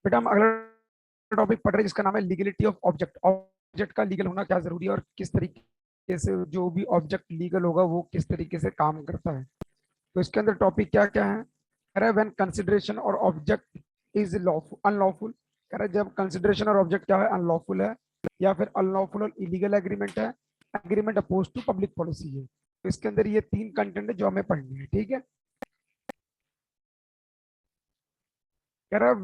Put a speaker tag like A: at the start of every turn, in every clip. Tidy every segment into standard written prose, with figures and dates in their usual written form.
A: बेटा हम अगला टॉपिक पढ़ रहे हैं जिसका नाम है लीगलिटी ऑफ ऑब्जेक्ट। ऑब्जेक्ट का लीगल होना क्या जरूरी है और किस तरीके से जो भी ऑब्जेक्ट लीगल होगा वो किस तरीके से काम करता है। तो इसके अंदर टॉपिक क्या क्या है, कह रहा है व्हेन कंसिडरेशन और ऑब्जेक्ट इज लॉफुल अनलॉफुल। कह रहा है जब कंसिडरेशन और ऑब्जेक्ट क्या है, अनलॉफुल है या फिर अनलॉफुल और इलीगल एग्रीमेंट है, agreement oppose to public policy है। तो इसके अंदर ये तीन कंटेंट है जो हमें पढ़नी है, ठीक है। कह रहा है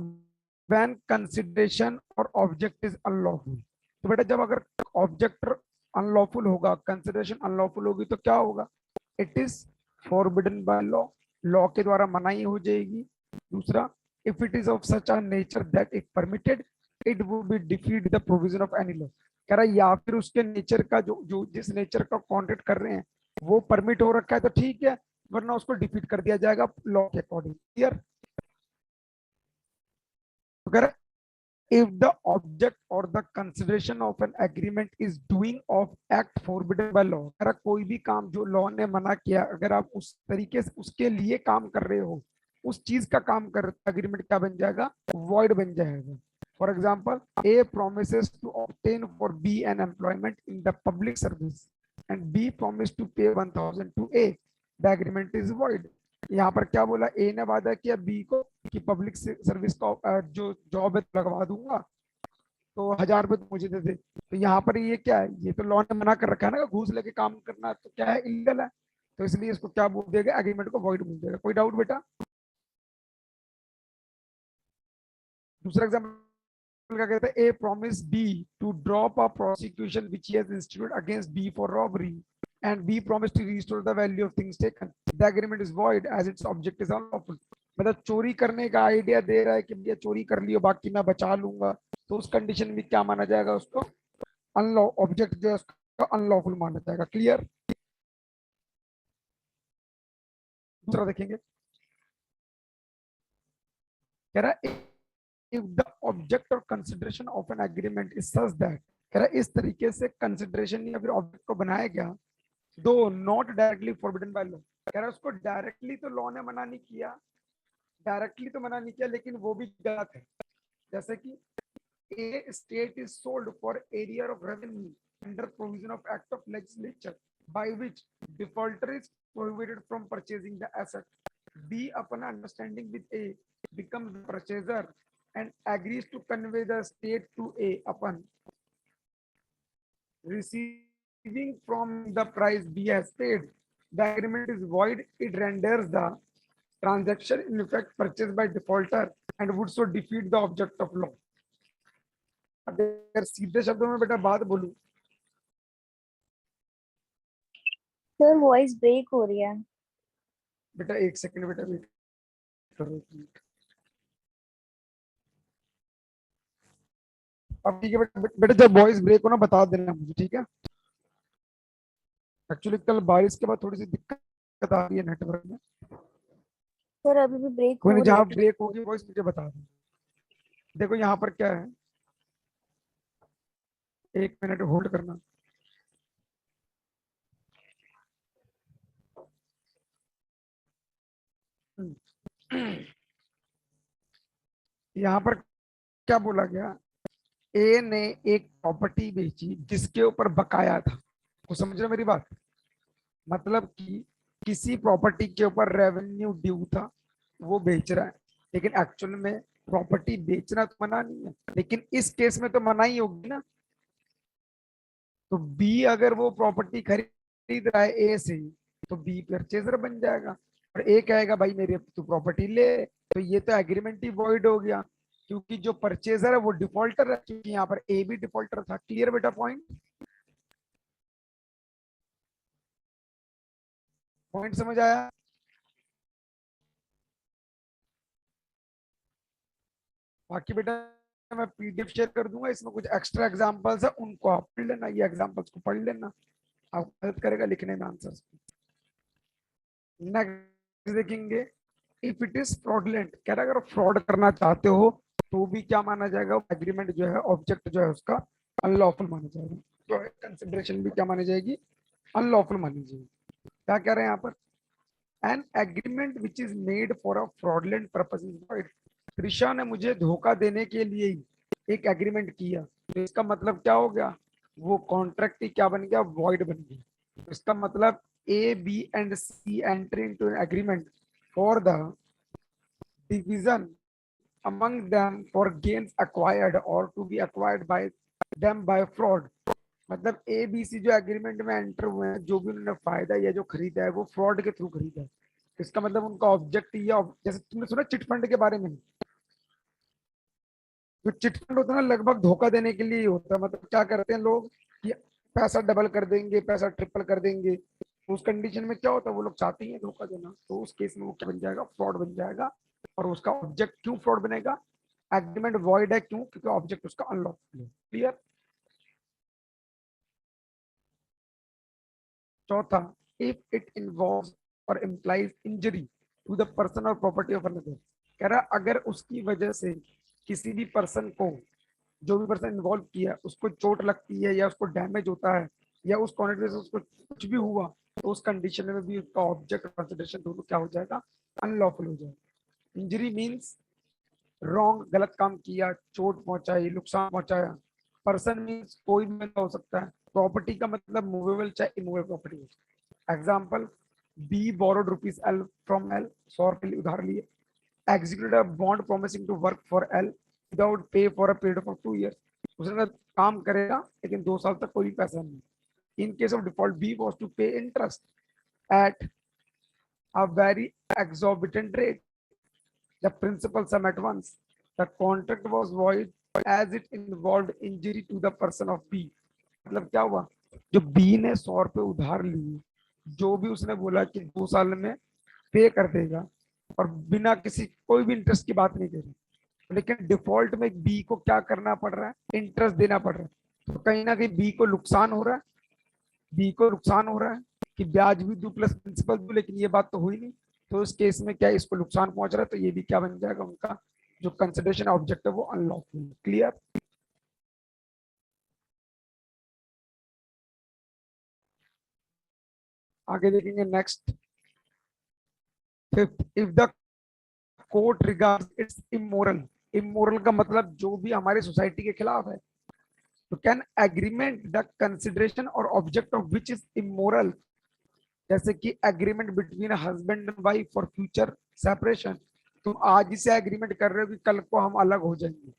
A: व्हेन कंसिडरेशन और ऑब्जेक्ट इज अनलॉफुल। तो बेटा जब अगर ऑब्जेक्ट अनलॉफुल होगा, कंसिडरेशन अनलॉफुल होगी तो क्या होगा, it is forbidden by law, law के द्वारा मनाही हो जाएगी। दूसरा, if it is of such a nature that it permitted, it would be defeat the provision of any law. कह रहा है या फिर उसके नेचर का जो जो जिस नेचर का कॉन्ट्रैक्ट कर रहे हैं वो परमिट हो रखा है तो ठीक है, वरना उसको डिफीट कर दिया जाएगा लॉ के अकॉर्डिंग। क्लियर। अगर if the object or the consideration of an agreement is doing of act forbidden by law, अगर कोई भी काम जो लॉ ने मना किया अगर आप उस तरीके से उसके लिए काम कर रहे हो, उस चीज का काम कर एग्रीमेंट क्या बन जाएगा, वॉइड बन जाएगा। For example, A promises to obtain for B an employment in the public service and B promise to pay 1000 to A, the agreement is void. यहाँ पर क्या बोला, ए ने वादा किया बी को कि पब्लिक सर्विस का जो जॉब है लगवा दूंगा, तो 1000 रुपये तो मुझे दे दे। तो यहाँ पर ये क्या है, ये तो लॉ ने मना कर रखा है ना, घूस लेके काम करना तो क्या है, इलीगल है। तो इसलिए इसको क्या बोल देगा, एग्रीमेंट को वॉइड बोल देगा। कोई डाउट बेटा। दूसरा एग्जाम्पल क्या कहता है, A promise B to drop a prosecution which he has instituted against B for robbery and B promised to restore the value of things taken. The agreement is void as its object is unlawful. मतलब चोरी करने का idea दे रहा है कि भैया चोरी कर लियो बाकी मैं बचा लूंगा, तो उस कंडीशन में क्या माना जाएगा, उसको अनलॉ ऑब्जेक्ट जो है उसका अनलॉफुल माना जाएगा। क्लियर। दूसरा देखेंगे, कह रहा है इफ द ऑब्जेक्ट और consideration of an agreement is such that, कह रहा है इस तरीके से कंसिडरेशन या फिर ऑब्जेक्ट को बनाया गया, दो not directly forbidden by law. कह रहा है उसको डायरेक्टली तो लॉ ने मना नहीं किया, डायरेक्टली तो मना नहीं किया लेकिन वो भी गलत है। जैसे कि estate is sold for arrear of revenue under provision of act of legislature by which defaulter is prohibited from purchasing the asset. B upon understanding with A becomes the purchaser and agrees to convey the state to A upon receiving from the price B has paid. The agreement is void. It renders the transaction in effect purchased by defaulter and would so defeat the object of law. अगर सीधे शब्दों में बेटा बात बोलूं,
B: sir voice break हो रही है।
A: बेटा एक सेकंड बेटा वेट करो। अब ठीक है बेटा, बेटा जब वॉइस ब्रेक हो ना बता देना मुझे, ठीक है। एक्चुअली कल बारिश के बाद थोड़ी सी दिक्कत आ रही है नेटवर्क में।
B: सर अभी भी ब्रेक
A: कोई
B: हो
A: नहीं,
B: रही
A: जहाँ
B: है।
A: ब्रेक होगी वॉइस मुझे बता दो। देखो यहाँ पर क्या है, एक मिनट होल्ड करना। यहाँ पर क्या बोला गया, ए ने एक प्रॉपर्टी बेची जिसके ऊपर बकाया था। कुछ समझ रहे मेरी बात, मतलब कि किसी प्रॉपर्टी के ऊपर रेवेन्यू ड्यू था, वो बेच रहा है, लेकिन एक्चुअल में प्रॉपर्टी बेचना तो मना नहीं है, लेकिन इस केस में तो मना ही होगी ना। तो बी अगर वो प्रॉपर्टी खरीद रहा है ए से, तो बी परचेजर बन जाएगा और ए कहेगा भाई मेरे तू प्रॉपर्टी ले, तो ये तो एग्रीमेंट ही वॉइड हो गया, क्योंकि जो परचेजर है वो डिफॉल्टर है, क्योंकि यहाँ पर ए भी डिफॉल्टर था। क्लियर बेटा पॉइंट, पॉइंट समझ आया। बाकी बेटा मैं पीडीएफ शेयर कर दूंगा, इसमें कुछ एक्स्ट्रा एग्जांपल्स है, उनको आप पढ़ लेना, ये एग्जांपल्स को पढ़ लेना, आपको हेल्प करेगा लिखने में आंसर्स। नेक्स्ट देखेंगे, इफ इट इज फ्रॉडलेंट, कह रहा है अगर फ्रॉड करना चाहते हो तो भी क्या माना जाएगा, एग्रीमेंट जो है ऑब्जेक्ट जो है उसका अनलॉफुल माना जाएगा, तो कंसिडरेशन भी क्या मानी जाएगी, अनलॉफुल मानी जाएगी। क्या कह रहे हैं यहाँ पर, an agreement which is made for a fraudulent purpose is void. Trisha ने मुझे धोखा देने के लिए ही एक एग्रीमेंट किया, तो इसका मतलब क्या हो गया, वो कॉन्ट्रैक्ट ही क्या बन गया, वॉइड बन गया। तो इसका मतलब A B and C enter into an agreement for the division among them for gains acquired or to be acquired by them by fraud। मतलब ए बी सी जो एग्रीमेंट में एंटर हुए हैं, जो भी उन्होंने फायदा या जो खरीदा है वो फ्रॉड के थ्रू खरीदा है। इसका मतलब उनका ऑब्जेक्ट या जैसे तुमने सुना चिट फंड के बारे में, जो चिटफंड होता है ना लगभग धोखा देने के लिए ही होता है। मतलब क्या करते हैं लोग कि पैसा डबल कर देंगे, पैसा ट्रिपल कर देंगे। उस कंडीशन में क्या होता है, वो लोग चाहते हैं धोखा देना, तो उस केस में वो क्या बन जाएगा, फ्रॉड बन जाएगा। और उसका ऑब्जेक्ट क्यों फ्रॉड बनेगा, एग्रीमेंट वॉइड है, क्यों, क्योंकि ऑब्जेक्ट उसका अनलॉफुल है। क्लियर। चौथा, if it involves or implies injury to the person or property of another. कह रहा अगर उसकी वजह से किसी भी पर्सन को, जो भी पर्सन इन्वॉल्व किया उसको चोट लगती है या उसको डैमेज होता है या उस क्वांटिटी से उसको कुछ भी हुआ, तो उस कंडीशन में भी उसका ऑब्जेक्ट कंसिडरेशन दोनों क्या हो जाएगा, अनलॉफुल हो जाएगा। इंजरी मींस रॉन्ग, गलत काम किया, चोट पहुंचाई, नुकसान पहुंचाया। पर्सन मींस कोई भी बंदा हो सकता है। प्रॉपर्टी का मतलब मूवेबल चाहे इमूवेबल प्रॉपर्टी हो सकती है। Example, B borrowed rupees L from L, 100 रुपये उधार लिए, executed a bond promising to work for L without pay for a period of 2 years। उसने काम करेगा लेकिन 2 साल तक कोई पैसा नहीं। In case of default, B was to pay interest at a very exorbitant rate, the principal sum at once। The contract was void as it involved injury to the person of B। मतलब क्या हुआ, जो B ने 100 रुपये उधार लिए, जो भी उसने बोला कि 2 साल में पे कर देगा, और बिना किसी कोई भी इंटरेस्ट की बात नहीं करी, लेकिन डिफॉल्ट में बी को क्या करना पड़ रहा है, इंटरेस्ट देना पड़ रहा है। तो कहीं ना कहीं बी को नुकसान हो रहा है, बी को नुकसान हो रहा है कि ब्याज भी दू प्लस प्रिंसिपल दू, लेकिन ये बात तो हुई नहीं। तो इस केस में क्या इसको नुकसान पहुंच रहा है, तो ये भी क्या बन जाएगा, उनका जो कंसिडरेशन ऑब्जेक्ट है वो अनलॉफुल। क्लियर। आगे देखेंगे next, fifth, if the court regards it's immoral. Immoral का मतलब जो भी हमारी सोसाइटी के खिलाफ है। तो कैन एग्रीमेंट द कंसिडरेशन और object of which is immoral, जैसे कि agreement between husband and wife for future separation. तुम आज ही से एग्रीमेंट कर रहे हो कि कल को हम अलग हो जाएंगे,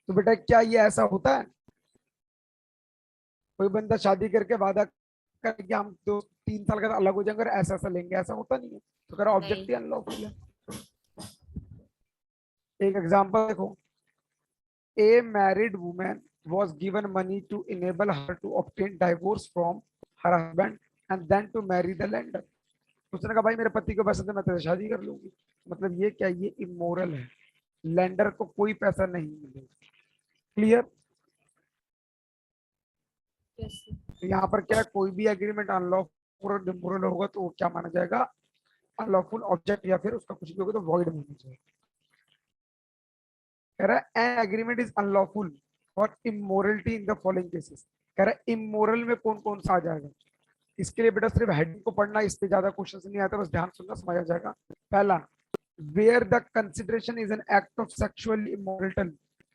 A: तो बेटा क्या ये ऐसा होता है? कोई बंदा शादी करके वादा करे कि हम 2-3 साल के बाद अलग हो जाएंगे और ऐसा ऐसा लेंगे, ऐसा होता नहीं है। तो कह रहा ऑब्जेक्ट ही अनलॉफुल है। एक एग्जांपल देखो, a married woman was given money to enable her to obtain divorce from her husband and then to marry the lender। उसने कहा भाई मेरे पति को पैसे दे, मैं तेरे शादी कर लूंगी। मतलब ये क्या, ये इमोरल है, लेंडर को कोई पैसा नहीं मिलेगा। क्लियर। तो यहाँ पर क्या, कोई भी एग्रीमेंट अनलॉफुल इमोरल होगा तो वो क्या माना जाएगा, अनलॉफुल ऑब्जेक्ट, या फिर उसका कुछ भी होगा तो वॉइड माना जाएगा। कह रहा है an agreement is unlawful for immorality in the following cases. कह रहा है इमोरल में कौन कौन सा आ जाएगा। इसके लिए बेटा सिर्फ हेडिंग को पढ़ना, इस पे ज्यादा क्वेश्चन नहीं आता, बस ध्यान सुनना, समझ आ जाएगा। पहला, where the consideration is an act of sexual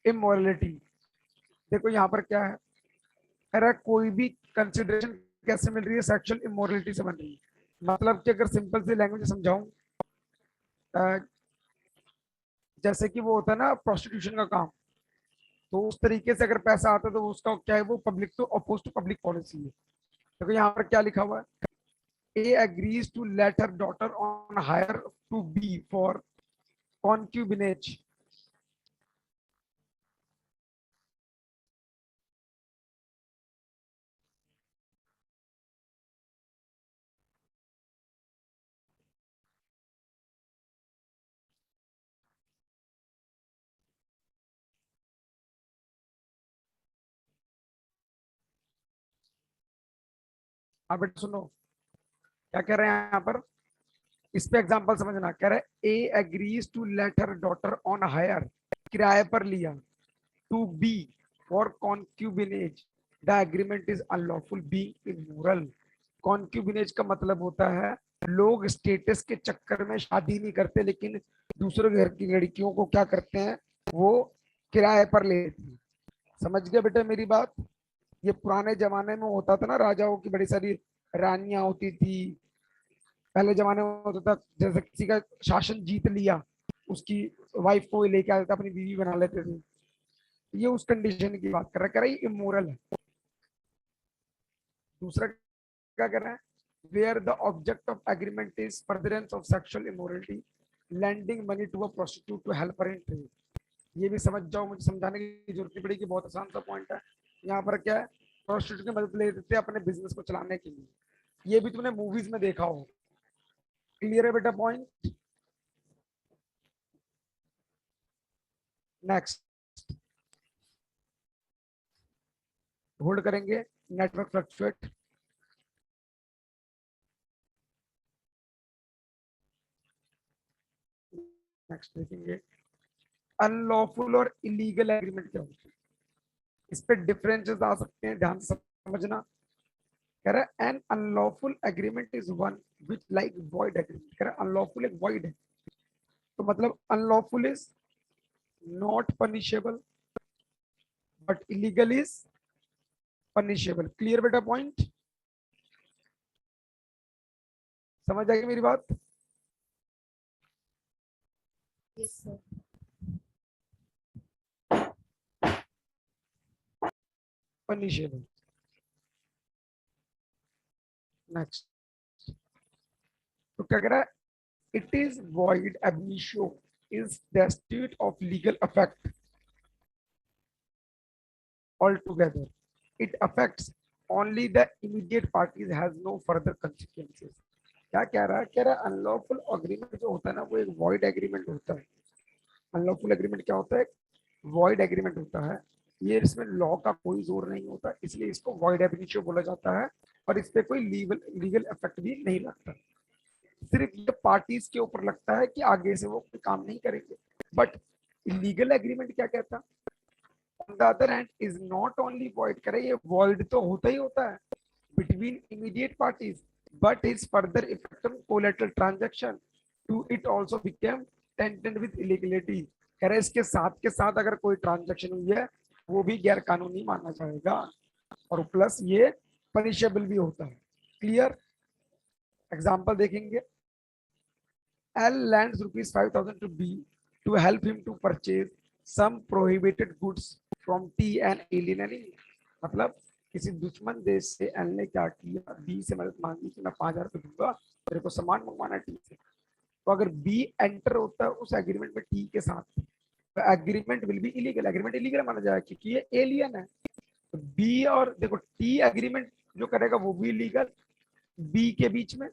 A: immorality. देखो यहाँ पर क्या है, कह रहा है कोई भी कंसिडरेशन कैसे मिल रही है, सेक्सुअल इमोरलिटी से बन रही है। मतलब कि अगर सिंपल सी लैंग्वेज समझाऊं, जैसे कि वो होता है ना प्रोस्टिट्यूशन का काम, तो उस तरीके से अगर पैसा आता है तो उसका क्या है, वो public to oppose to public policy है। देखो यहाँ पर क्या लिखा हुआ है, A agrees to let her daughter on hire to B for concubinage। हाँ बेटा सुनो, क्या कह रहे हैं यहाँ पर, इस पे एग्जांपल समझना। कह रहे हैं A agrees to let her daughter on hire, किराए पर लिया, to be for concubinage, the agreement is unlawful be immoral. Concubinage का मतलब होता है लोग स्टेटस के चक्कर में शादी नहीं करते, लेकिन दूसरे घर की लड़कियों को क्या करते हैं, वो किराए पर ले लेते हैं। समझ गए बेटा मेरी बात? ये पुराने जमाने में होता था ना, राजाओं की बड़ी सारी रानियां होती थी। पहले जमाने में होता था, जैसे किसी का शासन जीत लिया, उसकी वाइफ को लेके आते थे, अपनी बीवी बना लेते थे। ये उस कंडीशन की बात कर रहा है, कह रहा है इमोरल है। दूसरा क्या कर रहा है, where the object of agreement is furtherance of sexual immorality, lending money to a prostitute to help her in trade। ये भी समझ जाओ, मुझे समझाने की जरूरत नहीं पड़ेगी, बहुत आसान सा पॉइंट है। यहाँ पर क्या है, प्रोस्टिट्यूट की मदद ले लेते हैं अपने बिजनेस को चलाने के लिए। ये भी तुमने मूवीज में देखा हो। क्लियर है बेटा पॉइंट? नेक्स्ट, होल्ड करेंगे, नेटवर्क फ्लक्चुएट। नेक्स्ट देखेंगे, अनलॉफुल और इलीगल एग्रीमेंट क्या होती है। इस पे डिफरेंसेस आ सकते हैं, ध्यान से समझना। कह रहा है an unlawful agreement is one which like void agreement. कह रहा है अनलॉफुल एक वॉइड है, तो मतलब unlawful is not punishable but illegal is punishable. Clear बेटा पॉइंट? समझ आएगी मेरी बात?
B: Yes sir.
A: पनिशेबल। नेक्स्ट, तो क्या कह रहा है, इट इज वॉइड एब initio is destitute of legal effect altogether, it affects only the immediate parties, has no further consequences। क्या कह रहा है, कह रहा है अनलॉफुल अग्रीमेंट जो होता है ना, वो एक वॉइड एग्रीमेंट होता है। अनलॉफुल एग्रीमेंट क्या होता है, वॉइड एग्रीमेंट होता है। ये इसमें लॉ का कोई जोर नहीं होता, इसलिए इसको वॉइड एब इनिशियो बोला जाता है, और इस पे कोई लीगल इफेक्ट भी नहीं लगता। सिर्फ ये पार्टीज के ऊपर लगता है कि आगे से वो कोई काम नहीं करेंगे। बट लीगल एग्रीमेंट क्या कहता है, on the other hand is not only void, करे ये वॉइड तो होता ही होता है between immediate parties, but is further effect on collateral transaction to it also become tainted with illegality. कह रहे इसके साथ अगर कोई ट्रांजैक्शन हुई है, वो भी गैर कानूनी माना जाएगा, और प्लस ये पनिशेबल भी होता है। क्लियर? एग्जाम्पल देखेंगे, L lends rupees 5,000 to B to help him to purchase some prohibited goods from T and alien enemy। मतलब किसी दुश्मन देश से एल ने क्या किया, बी से मदद मांगी कि मैं 5,000 रुपये दूंगा, तेरे को सामान मंगवाना टी से। तो अगर बी एंटर होता है उस एग्रीमेंट में टी के साथ, तो agreement will be illegal, agreement illegal माना जाएगा क्योंकि ये एलियन है। तो बी और देखो टी एग्रीमेंट जो करेगा वो भी इलीगल बी के बीच में,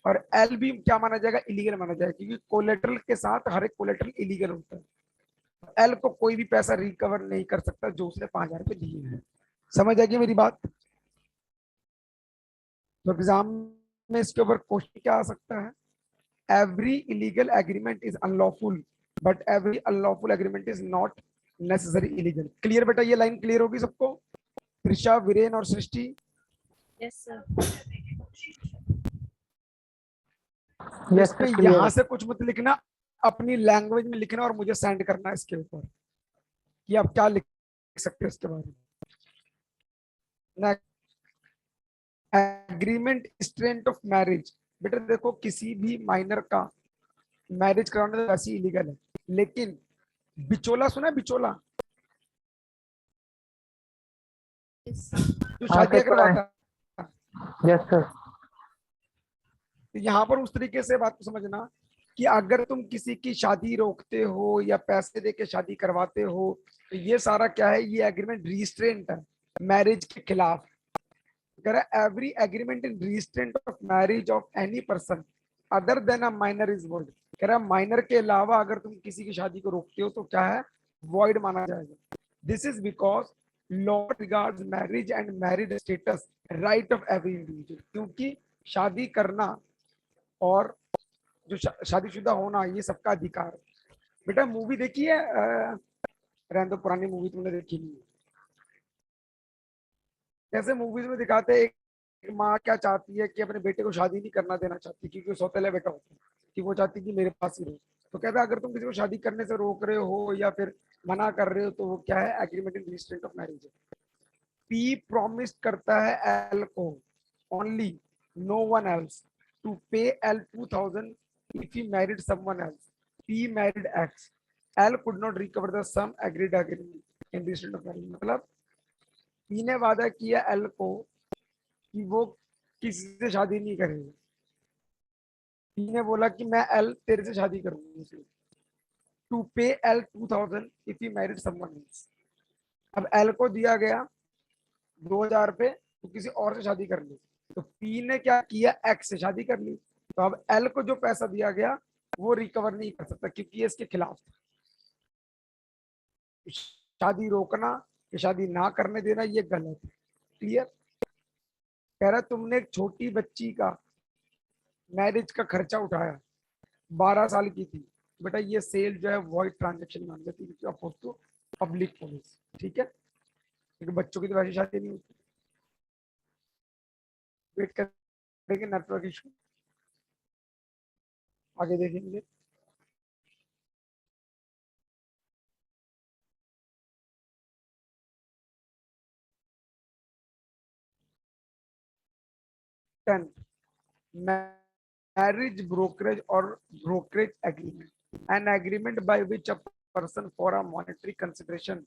A: और एल भी क्या माना जाएगा, इलीगल माना जाएगा, क्योंकि कोलेटरल के साथ हर एक कोलेटरल इलीगल होता है। एल को कोई भी पैसा रिकवर नहीं कर सकता जो उसने 5,000 रुपए दिए हैं। समझ आएगी मेरी बात? तो एग्जाम में इसके ऊपर क्वेश्चन क्या आ सकता है, every illegal agreement is unlawful but every unlawful agreement is not necessary illegal. Clear बेटा? ये लाइन क्लियर होगी सबको? त्रिशा, वीरेन और सृष्टि?
B: Yes sir.
A: इस पे यहां से कुछ मत लिखना, अपनी लैंग्वेज में लिखना और मुझे सेंड करना इसके ऊपर कि आप क्या लिख सकते हो इसके बारे में। एग्रीमेंट स्ट्रेंथ ऑफ मैरिज, बेटा देखो किसी भी माइनर का मैरिज कराना तो वैसे इलीगल है, लेकिन बिचोला सुना है, बिचोला जो शादी करवाता है।
C: Yes sir.
A: तो यहाँ पर उस तरीके से बात को समझना कि अगर तुम किसी की शादी रोकते हो या पैसे देके शादी करवाते हो, तो ये सारा क्या है, ये एग्रीमेंट रिस्ट्रेंट है मैरिज के खिलाफ। Every agreement in restraint of marriage of any person other than a minor is void. कह रहा है माइनर के अलावा अगर तुम किसी की शादी को रोकते हो तो क्या है, वॉइड माना जाएगा। This is because law regards marriage and married status right of every individual, क्योंकि शादी करना और जो शादीशुदा होना ये सबका अधिकार है। बेटा मूवी देखी है, रहने दो, पुरानी मूवी तुमने देखी नहीं है। जैसे मूवीज में दिखाते हैं, माँ क्या चाहती है कि अपने बेटे को शादी नहीं करना देना चाहती, क्योंकि वो सौतेला बेटा होता है, कि वो चाहती कि मेरे पास ही रहे। तो कहता है अगर तुम किसी को शादी करने से रोक रहे हो या फिर मना कर रहे हो तो वो क्या है, agreement in restraint of marriage है। पी प्रॉमिस करता है एल को only, no one else, to pay L 2000 if he married someone else. P married X, L could not recover the sum agreed agreement in restraint of marriage. मतलब P ने वादा किया L को कि वो किसी से शादी नहीं करेगा। पी ने बोला कि मैं एल तेरे से शादी करूंगी, to pay L 2000 if he married someone else. अब एल को दिया गया 2000 पे, तो किसी और से शादी कर ली। तो पी ने क्या किया, एक्स से शादी कर ली। तो अब एल को जो पैसा दिया गया वो रिकवर नहीं कर सकता, क्योंकि ये इसके खिलाफ था। शादी रोकना या शादी ना करने देना ये गलत है। क्लियर। कह रहा तुमने एक छोटी बच्ची का मैरिज का खर्चा उठाया, 12 साल की थी, बेटा ये सेल जो है वॉइड ट्रांजेक्शन मान लेती है, अपोज टू पब्लिक पुलिस। ठीक है, क्योंकि बच्चों की तो वैसी शादी नहीं होती। वेट करेंगे, नेटवर्क इशू, आगे देखेंगे। Tenth, marriage brokerage or brokerage agreement, an agreement by which a person for a monetary consideration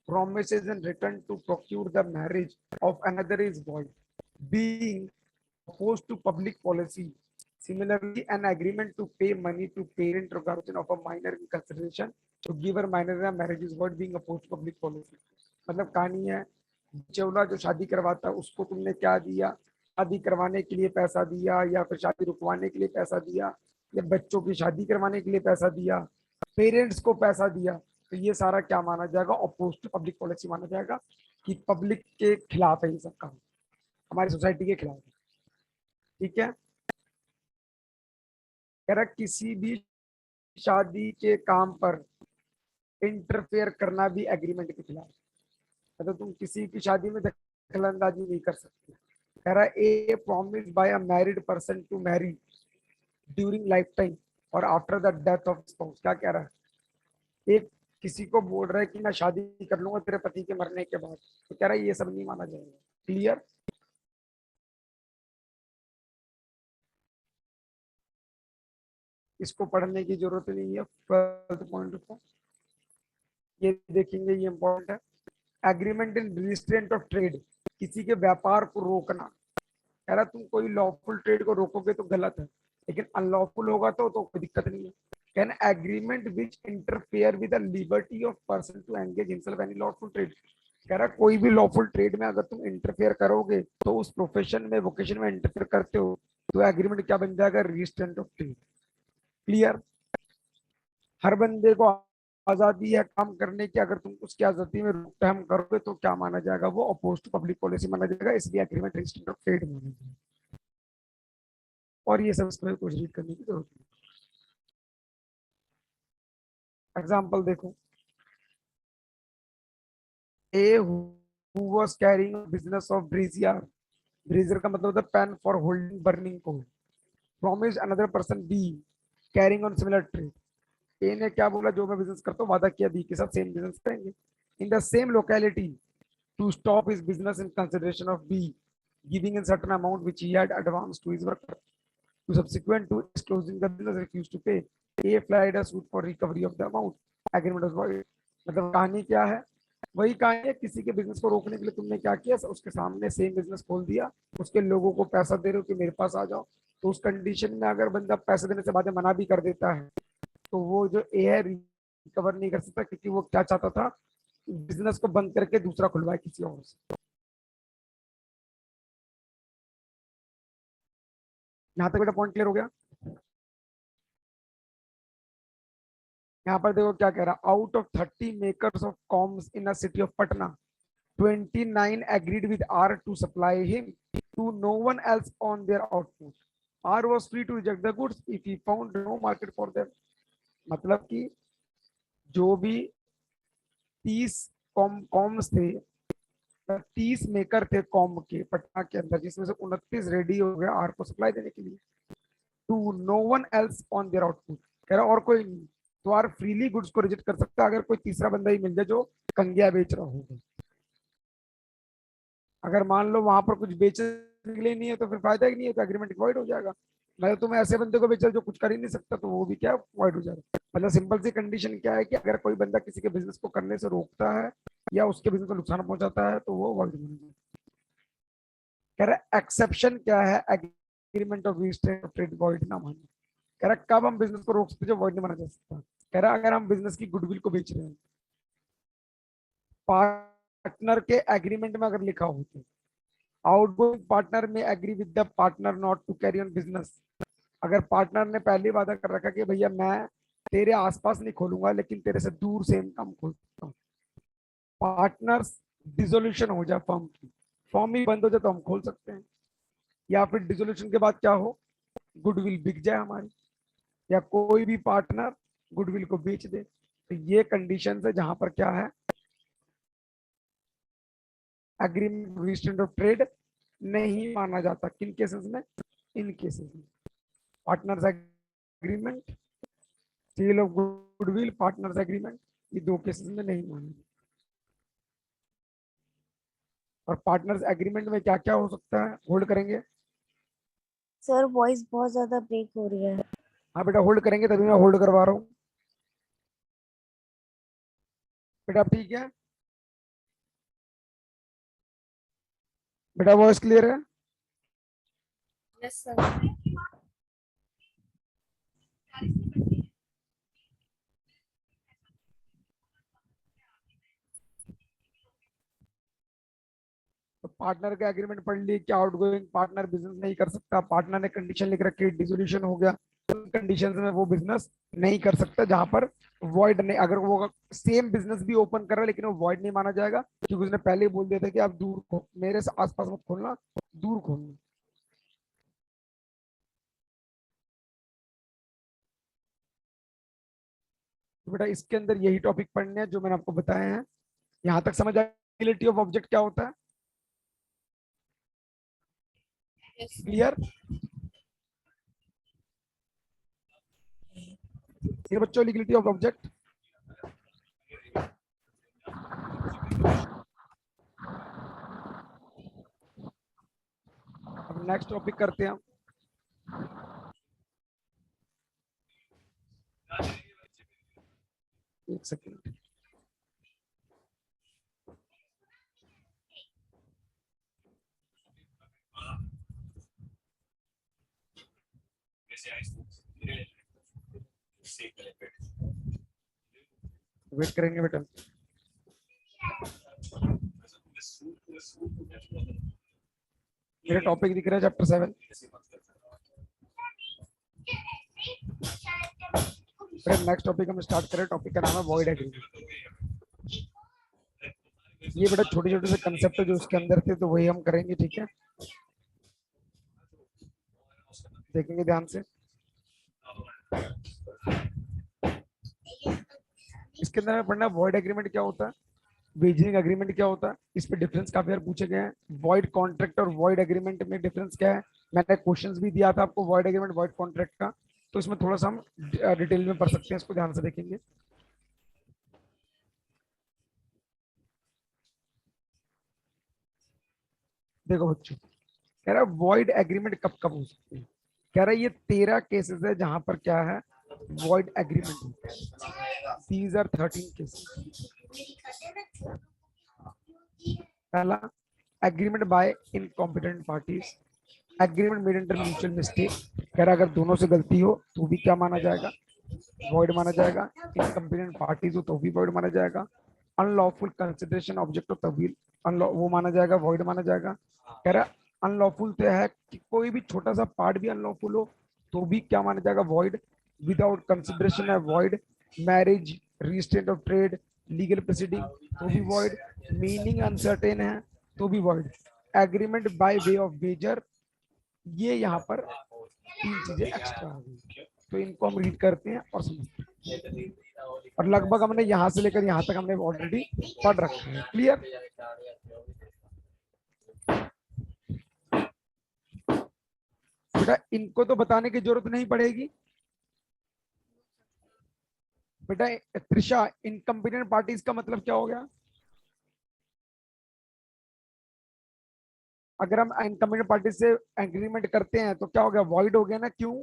A: promises in return to procure the marriage of another is void, being opposed to public policy. Similarly, an agreement to pay money to parent or guardian of a minor in consideration to give her minor in a marriage is void, being opposed to public policy. मतलब कहानी है, चौला जो शादी करवाता है उसको तुमने क्या दिया, शादी करवाने के लिए पैसा दिया, या फिर शादी रुकवाने के लिए पैसा दिया, या बच्चों की शादी करवाने के लिए पैसा दिया, पेरेंट्स को पैसा दिया, तो ये सारा क्या माना जाएगा, अपोज टू पब्लिक पॉलिसी माना जाएगा, कि पब्लिक के खिलाफ है ये सब काम, हमारी सोसाइटी के खिलाफ है। ठीक है, कह रहा किसी भी शादी के काम पर इंटरफेयर करना भी एग्रीमेंट के खिलाफ है। तो तुम किसी की शादी में दखलंदाजी नहीं कर सकते। कह रहा a promise by a married person to marry during life time और after the death of spouse. क्या कह रहा है, एक किसी को बोल रहा है कि मैं शादी कर लूंगा तेरे पति के मरने के बाद, तो कह रहा है ये सब नहीं माना जाएगा। क्लियर। इसको पढ़ने की जरूरत नहीं है, 12th पॉइंट को ये देखेंगे, ये इंपॉर्टेंट है। Agreement in restraint of trade, किसी के व्यापार को रोकना। कह रहा तुम कोई लॉफुल ट्रेड को रोकोगे तो गलत है, लेकिन अनलॉफुल होगा तो कोई दिक्कत नहीं है। Can agreement which interfere with the liberty of person to engage himself any lawful trade. कह रहा कोई भी लॉफुल ट्रेड में अगर तुम इंटरफेयर करोगे तो उस प्रोफेशन में, वोकेशन में इंटरफेयर करते हो, तो एग्रीमेंट क्या बन जाएगा, रिस्ट्रेंट ऑफ ट्रेड। क्लियर। हर बंदे को आजादी है काम करने की, अगर तुम उसकी आजादी में रोकथाम करोगे तो क्या माना जाएगा, वो अपोज टू पब्लिक पॉलिसी माना जाएगा, इसलिए एग्रीमेंट रिस्ट्रेंट ऑफ ट्रेड माना जाएगा। और ये सब इसमें कुछ रीड करने की जरूरत नहीं। एग्जाम्पल देखो, A who was carrying business of brazier, brazier का मतलब होता है pan for holding burning coal, promise another person be carrying on similar trade. A ने क्या बोला, जो मैं बिजनेस करता हूँ, वादा किया बी के साथ सेम बिजनेस करेंगे in the same locality to stop his business in consideration of B giving a certain amount which he had advanced to his worker. To subsequent to his closing the business refused to pay, A filed a suit for recovery of the amount. Agreement was void. मतलब कहानी क्या है, वही कहानी है, किसी के business को रोकने के लिए तुमने क्या किया, उसके सामने सेम बिजनेस खोल दिया, उसके लोगों को पैसा दे रहे हो कि मेरे पास आ जाओ। तो उस कंडीशन में अगर बंदा पैसे देने से बाद मना भी कर देता है, तो वो जो ए है रिकवर नहीं कर सकता, क्योंकि वो क्या चाहता था, बिजनेस को बंद करके दूसरा खुलवाए किसी और से। यहाँ तक बेटा पॉइंट क्लियर हो गया। यहाँ पर देखो क्या कह रहा, out of 30 makers of combs in a city of Patna, 29 agreed with R to supply him to no one else on their output. R was free to reject the goods if he found no market for them. मतलब कि जो भी 30 corms थे, 30 maker थे com के पटना के अंदर, जिसमें से 29 रेडी हो गए आर को सप्लाई देने के लिए, to no one else on their output. कह रहा और कोई नहीं, तो आर फ्रीली गुड्स को रिजेक्ट कर सकता है अगर कोई तीसरा बंदा ही मिल जाए जो कंगिया बेच रहा होगा। अगर मान लो वहां पर कुछ बेचने के लिए नहीं है तो फिर फायदा ही नहीं है, तो एग्रीमेंट वॉइड हो जाएगा। मतलब तुम्हें ऐसे बंदे को बेचा जो कुछ कर ही नहीं सकता, तो वो भी क्या वॉइड हो जाएगा। मतलब सिंपल सी कंडीशन क्या है कि अगर कोई बंदा किसी के बिजनेस को करने से रोकता है या उसके बिजनेस को नुकसान पहुंचाता है तो वो वॉइड माना जाएगा। कह रहा एक्सेप्शन क्या है, एग्रीमेंट ऑफ ट्रेड वॉइड ना माने। कह रहा कब हम बिजनेस को रोक सकते जो वॉइड नहीं माना जा सकता। कह रहा अगर हम बिजनेस की गुडविल को बेच रहे हैं, पार्टनर के एग्रीमेंट में अगर लिखा हो तो outgoing partner may agree with the partner not to carry on business. अगर पार्टनर ने पहले वादा कर रखा कि भैया मैं तेरे आसपास नहीं खोलूंगा लेकिन तेरे से दूर से इनकम खोल सकता हूँ, पार्टनर्स डिसोल्यूशन हो जाए फर्म की, फर्म ही बंद हो जाए तो हम खोल सकते हैं, या फिर डिसोल्यूशन के बाद क्या हो, गुडविल बिक जाए हमारी, या कोई भी पार्टनर गुडविल को बेच दे। तो ये कंडीशन है जहां पर क्या है, एग्रीमेंट रिस्ट्रेंट ऑफ ट्रेड नहीं माना जाता। किन केसेस में, इन केसेस में partners agreement, sale of goodwill, partners agreement, ये दो केसेस में नहीं माना जाता। और पार्टनर्स एग्रीमेंट में क्या क्या हो सकता है, होल्ड करेंगे।
B: सर वॉइस बहुत ज्यादा ब्रेक हो रही है।
A: हाँ बेटा होल्ड करेंगे, तभी मैं होल्ड करवा रहा हूँ। बेटा ठीक है, बेटा वॉइस क्लियर है।
B: Yes sir.
A: तो पार्टनर का एग्रीमेंट पढ़ ली कि आउटगोइंग पार्टनर बिजनेस नहीं कर सकता, पार्टनर ने कंडीशन लिख रखी, डिसोल्यूशन हो गया, कंडीशन में वो बिजनेस नहीं कर सकता जहां पर वॉइड नहीं। अगर वो सेम बिजनेस भी ओपन कर रहा है लेकिन वो वॉइड नहीं माना जाएगा, क्योंकि उसने पहले ही बोल दिया था कि आप दूर मेरे से आसपास मत खोलना, दूर खोलना। तो बेटा इसके अंदर यही टॉपिक पढ़ने हैं जो मैंने आपको बताए हैं। यहां तक समझ आया यूटिलिटी ऑफ ऑब्जेक्ट क्या होता है,
B: यस
A: क्लियर। ये बच्चों लीगलिटी ऑफ ऑब्जेक्ट। अब नेक्स्ट टॉपिक करते हैं। एक सेकेंड, वेट करेंगे बेटा। मेरा टॉपिक दिख रहा है चैप्टर 7। नेक्स्ट टॉपिक हम स्टार्ट करें, टॉपिक का नाम है वॉइड एग्रीमेंट। ये बेटा छोटे छोटे से कंसेप्ट जो उसके अंदर थे तो वही हम करेंगे, ठीक है। देखेंगे ध्यान से। इसके अंदर हमें पढ़ना है वॉइड एग्रीमेंट क्या होता है, वेजिंग एग्रीमेंट क्या होता है, इस पे डिफरेंस काफी बार पूछे गए हैं। वॉइड कॉन्ट्रैक्ट और वॉइड एग्रीमेंट में डिफरेंस क्या है, मैंने क्वेश्चंस भी दिया था आपको वॉइड एग्रीमेंट वॉइड कॉन्ट्रैक्ट का, तो इसमें थोड़ा सा हम डिटेल में पढ़ सकते हैं, इसको ध्यान से देखेंगे। देखो बच्चों, कह रहा है वॉइड एग्रीमेंट कब कब हो सकते हैं। कह रहा है ये 13 केसेस है जहां पर क्या है, वॉइड एग्रीमेंट होता है। These are 13 cases. पहला, agreement by incompetent parties, agreement made under mutual mistake. कह रहा अगर दोनों से गलती हो तो भी क्या माना जाएगा, वॉइड माना जाएगा। इनकॉम्पिटेंट पार्टीज हो तो भी वॉइड माना जाएगा। अनलॉफुल कंसिडरेशन ऑब्जेक्ट ऑफ तवील, वो माना जाएगा, वॉइड माना जाएगा। कह रहा अनलॉफुल तो है कि कोई भी छोटा सा पार्ट भी अनलॉफुल हो तो भी क्या माना जाएगा, वॉइड। विदाउट कंसिडरेशन है void. Marriage, restraint of trade, legal proceeding तो भी वॉइड। मीनिंग अनसर्टेन है तो भी void. Agreement by way of wager, ये यहाँ पर 3 चीजें एक्स्ट्रा आ गई, तो इनको हम रीड करते हैं और समझते हैं। और लगभग हमने यहाँ से लेकर यहाँ तक हमने ऑलरेडी पढ़ रखा है, क्लियर। इनको तो बताने की जरूरत नहीं पड़ेगी बेटा। त्रिशा, इनकम्पिटेंट पार्टीज का मतलब क्या हो गया? अगर हम इनकम्पिटेंट पार्टी से एग्रीमेंट करते हैं तो क्या हो गया? वॉइड हो गया ना? क्यों?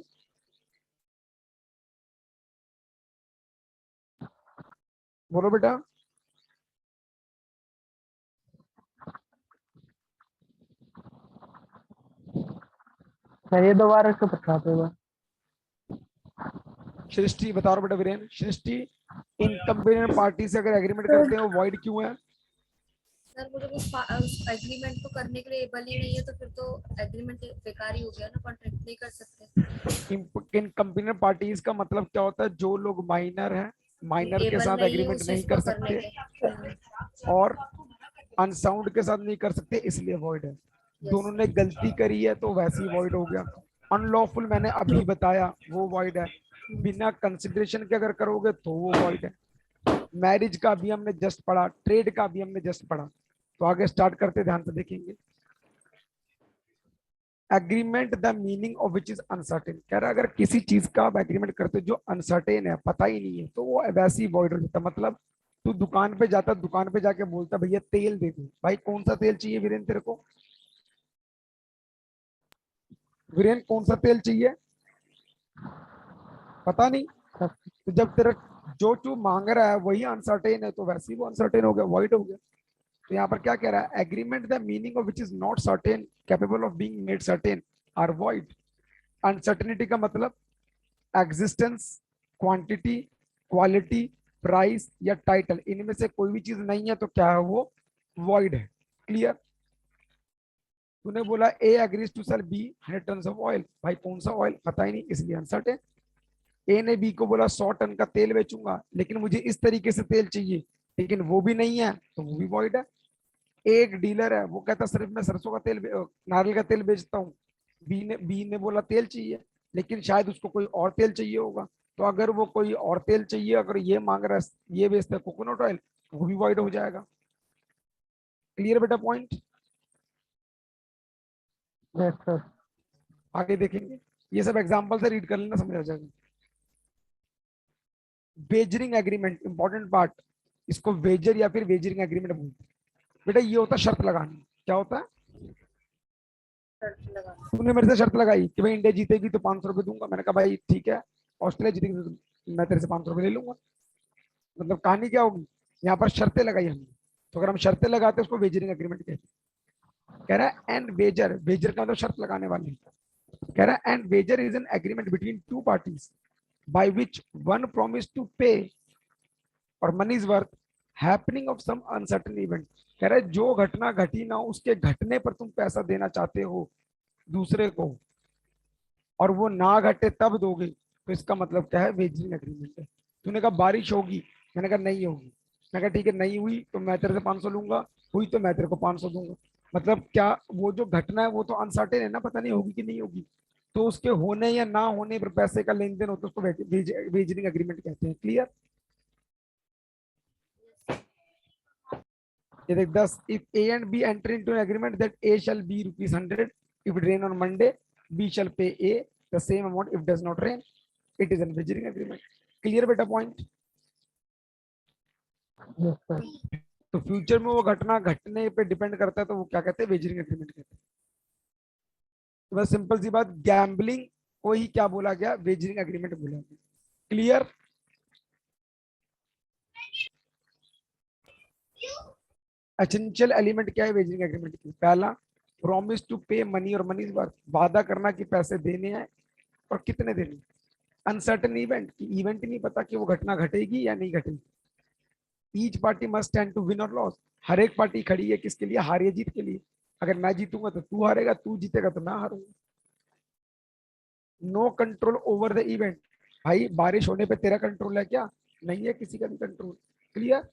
A: बोलो बेटा।
C: सर ये दोबारा से बताते हुए।
A: सृष्टि बता रहा बेटा, वीरेन सृष्टि, इनकम्पिटेंट पार्टी से अगर एग्रीमेंट
B: सर
A: करते हैं वो वॉइड क्यों है?
D: सर वो जब उस एग्रीमेंट को करने के लिए एबल ही नहीं है तो फिर तो एग्रीमेंट बेकार ही हो गया ना, कॉन्ट्रैक्ट नहीं कर सकते।
A: इनकम्पिटेंट पार्टीज का मतलब क्या होता है? जो लोग माइनर हैं, माइनर के
D: एबल
A: साथ
D: नहीं है
A: एग्रीमेंट
D: उस
A: नहीं
D: चीज
A: कर
D: को करने
A: सकते
D: के।
A: और अनसाउंड के साथ नहीं कर सकते, इसलिए वॉइड है। दोनों ने गलती करी है तो वैसे ही वॉइड हो गया। अनलॉफुल मैंने अभी बताया, वो वॉइड है। बिना कंसिडरेशन के अगर करोगे तो वो वॉइड है। मैरिज का भी हमने जस्ट पढ़ा, ट्रेड का भी हमने जस्ट पढ़ा। तो आगे स्टार्ट करते, ध्यान से देखेंगे। Agreement the meaning of which is uncertain, कह रहा है अगर किसी चीज का आप एग्रीमेंट करते हो जो अनसर्टेन है, पता ही नहीं है, तो वो वैसे ही वॉइड हो जाता है। मतलब तू दुकान पे जाता, दुकान पे जाके बोलता भैया तेल दे दो, भाई कौन सा तेल चाहिए वीरेन तेरे को? वीरेन कौन सा तेल चाहिए? पता नहीं। तो जब तेरा जो तू मांग रहा है वही अनसर्टेन है, तो वैसे ही वो अनसर्टेन हो गया, वॉइड हो गया। तो यहाँ पर क्या कह रहा है? Agreement the meaning of which is not certain capable of being made certain are void. Uncertainty का मतलब एग्जिस्टेंस, क्वांटिटी, क्वालिटी, प्राइस या टाइटल, इनमें से कोई भी चीज नहीं है तो क्या है? वो वॉइड है। क्लियर? तूने बोला A agrees to sell B 100 ton of oil, भाई कौन सा ऑयल पता ही नहीं, इसलिए अनसर्टेन। ए ने बी को बोला 100 टन का तेल बेचूंगा, लेकिन मुझे इस तरीके से तेल चाहिए, लेकिन वो भी नहीं है, तो वो भी वॉइड है। एक डीलर है, वो कहता सिर्फ मैं सरसों का तेल नारियल का तेल बेचता हूँ। बी ने बोला तेल चाहिए, लेकिन शायद उसको कोई और तेल चाहिए होगा। तो अगर वो कोई और तेल चाहिए, अगर ये मांग रहा है, ये बेचता है कोकोनट ऑयल, वो भी वॉइड हो जाएगा। क्लियर बेटा पॉइंट?
C: Yes sir.
A: आगे देखेंगे, ये सब एग्जांपल से रीड कर लेना, समझ आ जाएगा। वेजरिंग एग्रीमेंट इंपॉर्टेंट पार्ट, इसको वेजर या फिर वेजरिंग एग्रीमेंट बोलते हैं। बेटा ये होता है शर्त लगानी। क्या होता है? तूने मेरे से शर्त लगाई कि भाई इंडिया जीतेगी तो 500 रुपये दूंगा, मैंने कहा भाई ठीक है। ऑस्ट्रेलिया जीतेगी तो मैं तेरे से 500 रुपये ले लूंगा। मतलब कहानी क्या होगी? यहाँ पर शर्तें लगाई हमने। तो अगर हम शर्तें लगाते हैं उसको वेजरिंग एग्रीमेंट कहते हैं। कह रहा है एंड वेजर, वेजर का मतलब शर्त लगाने वाले। कह रहा है and wager is an agreement between two parties by which one promise to pay or money is worth happening of some uncertain event. कह रहा है जो घटना घटी ना हो, उसके घटने पर तुम पैसा देना चाहते हो दूसरे को, और वो ना घटे तब दोगे, तो इसका मतलब क्या है? वेजरिंग एग्रीमेंट है। तूने कहा बारिश होगी, मैंने कहा नहीं होगी, मैं कहा ठीक है नहीं हुई तो मैं तेरे से 500 लूंगा, हुई तो मैं तेरे को 500 दूंगा। मतलब क्या, वो जो घटना है वो तो अनसर्टेन है ना, पता नहीं होगी कि नहीं होगी, तो उसके होने या ना होने पर पैसे का लेन देन होता है, उसको वेजरिंग एग्रीमेंट कहते हैं। क्लियर? ये देख 10, if A and B enter into an agreement that A shall B rupees 100 if it rain on Monday, B shall pay A the same amount if does not rain. It is an wagering agreement. Clear बेटा point?
C: Yes sir.
A: तो future में वो घटना घटने पे depend करता है, तो वो क्या कहते हैं? वेजरिंग एग्रीमेंट कहते हैं। तो बस सिंपल सी बात, गैम्बलिंग को ही क्या बोला गया? वेजरिंग एग्रीमेंट बोला गया। क्लियर? एसेंशियल एलिमेंट क्या है वेजरिंग एग्रीमेंट की? पहला, प्रॉमिस टू पे मनी और मनी वर्थ, वादा करना कि पैसे देने हैं और कितने देने। अनसर्टेन इवेंट की इवेंट नहीं पता कि वो घटना घटेगी या नहीं घटेगी। Each party must stand to win or loss, हर एक पार्टी खड़ी है किसके लिए? हार या जीत के लिए। अगर मैं जीतूंगा तो तू हारेगा, तू जीतेगा तो मैं हारूंगा। No control over the event, भाई बारिश होने पे तेरा कंट्रोल है क्या? नहीं है किसी का भी control. Clear?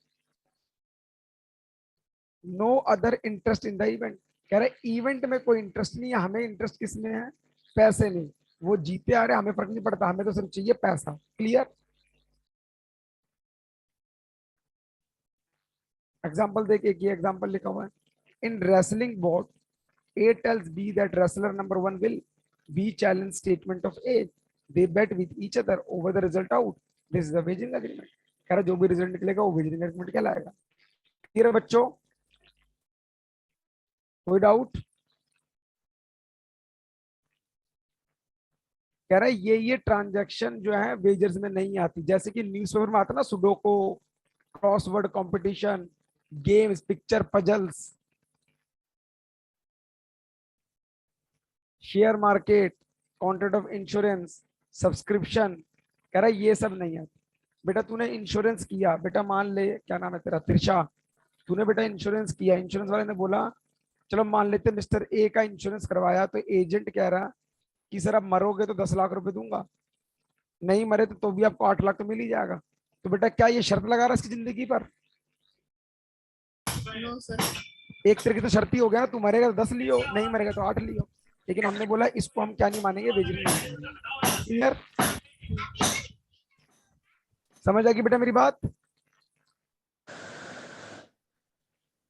A: No other interest in the event, कह रहे इवेंट में कोई इंटरेस्ट नहीं है, हमें इंटरेस्ट किसमें है? पैसे नहीं। वो जीते आ रहे, हमें फर्क नहीं पड़ता, हमें तो सिर्फ चाहिए पैसा। क्लियर? एग्जाम्पल देखिए, ये एग्जाम्पल लिखा हुआ है। In wrestling board A tells B that wrestler number 1 will be challenge statement of A, they bet with each other over the result out, this is the wagering agreement. कह रहा जो भी result निकलेगा वो wagering agreement कहलाएगा। Clear है बच्चों, कोई डाउट? कह रहा है ये ट्रांजैक्शन जो है वेजर्स में नहीं आती, जैसे कि न्यूज़पेपर में आता ना Sudoku, crossword competition, games, picture puzzles, share market, contract of insurance, subscription. कह रहा है ये सब नहीं आती। बेटा तूने इंश्योरेंस किया, बेटा मान ले क्या नाम है तेरा, त्रिशा, तूने बेटा इंश्योरेंस किया, इंश्योरेंस वाले ने बोला चलो मान लेते मिस्टर ए का इंश्योरेंस करवाया, तो एजेंट कह रहा कि सर आप मरोगे तो 10 लाख रुपए दूंगा, नहीं मरे तो भी आपको 8 लाख तो मिल ही जाएगा। तो बेटा क्या ये शर्त लगा रहा है इसकी जिंदगी पर?
D: No sir.
A: एक तरीके से शर्त ही हो गया, तू मरेगा तो 10 लियो, नहीं मरेगा तो 8 लियो। लेकिन हमने बोला इसको हम क्या नहीं मानेंगे, वेजरिंग नहीं मानेंगे। क्लियर? समझ आ गई बेटा मेरी बात?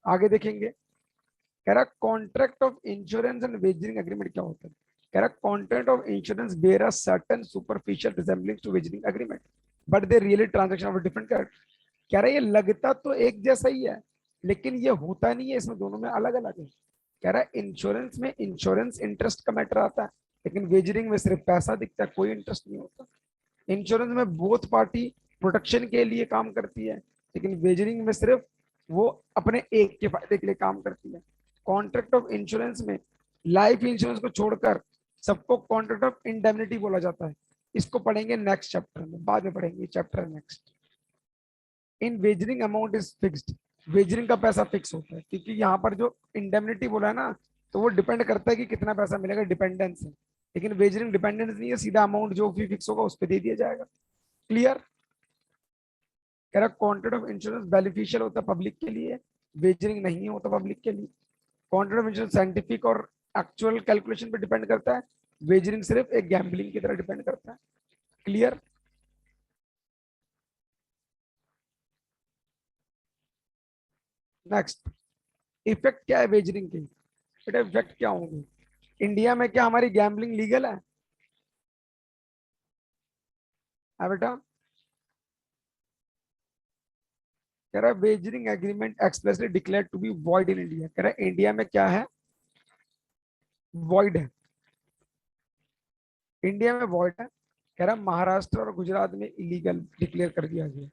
A: आगे देखेंगे। कह रहा contract of insurance and wagering agreement क्या होता है। कह रहा contract of insurance bear a certain superficial resembling to wagering agreement but they really transaction of different character. कह रहा है ये लगता तो एक जैसा ही है, लेकिन ये होता नहीं है, इसमें दोनों में अलग अलग है। कह रहा है इंश्योरेंस में इंश्योरेंस इंटरेस्ट का मैटर आता है, लेकिन वेजरिंग में सिर्फ पैसा दिखता है, कोई इंटरेस्ट नहीं होता। इंश्योरेंस में बोथ पार्टी प्रोटेक्शन के लिए काम करती है, लेकिन वेजरिंग में सिर्फ वो अपने एक के फायदे के लिए काम करती है। कॉन्ट्रैक्ट ऑफ इंश्योरेंस में लाइफ इंश्योरेंस को छोड़कर सबको कॉन्ट्रैक्ट ऑफ इंडेमनिटी बोला जाता है। इसको पढ़ेंगे नेक्स्ट चैप्टर में, बाद में पढ़ेंगे chapter next. In wagering amount is fixed, wagering का पैसा फिक्स होता है, क्योंकि यहाँ पर जो इंडेमनिटी बोला है ना, तो वो डिपेंड करता है कि कितना पैसा मिलेगा, डिपेंडेंस है। लेकिन वेजरिंग डिपेंडेंस नहीं है, सीधा अमाउंट जो भी फिक्स होगा उस पर दे दिया जाएगा। क्लियर? कह रहा कॉन्ट्रैक्ट ऑफ इंश्योरेंस बेनिफिशियल होता है पब्लिक के लिए, वेजरिंग नहीं होता पब्लिक के लिए। कॉन्ट्रैक्ट ऑफ इंश्योरेंस साइंटिफिक और एक्चुअल कैलकुलेशन पे डिपेंड करता है, वेजरिंग सिर्फ एक गैम्बलिंग की तरह डिपेंड करता है। क्लियर? नेक्स्ट, इफेक्ट क्या है वेजरिंग के? बेटा इफेक्ट क्या होंगे? इंडिया में क्या हमारी गैम्बलिंग लीगल है? बेटा कह रहा है wagering agreement expressly declare to be void in India. कह रहा है इंडिया में क्या है? वॉइड है, इंडिया में वॉइड है। कह रहा महाराष्ट्र और गुजरात में इलीगल डिक्लेयर कर दिया गया।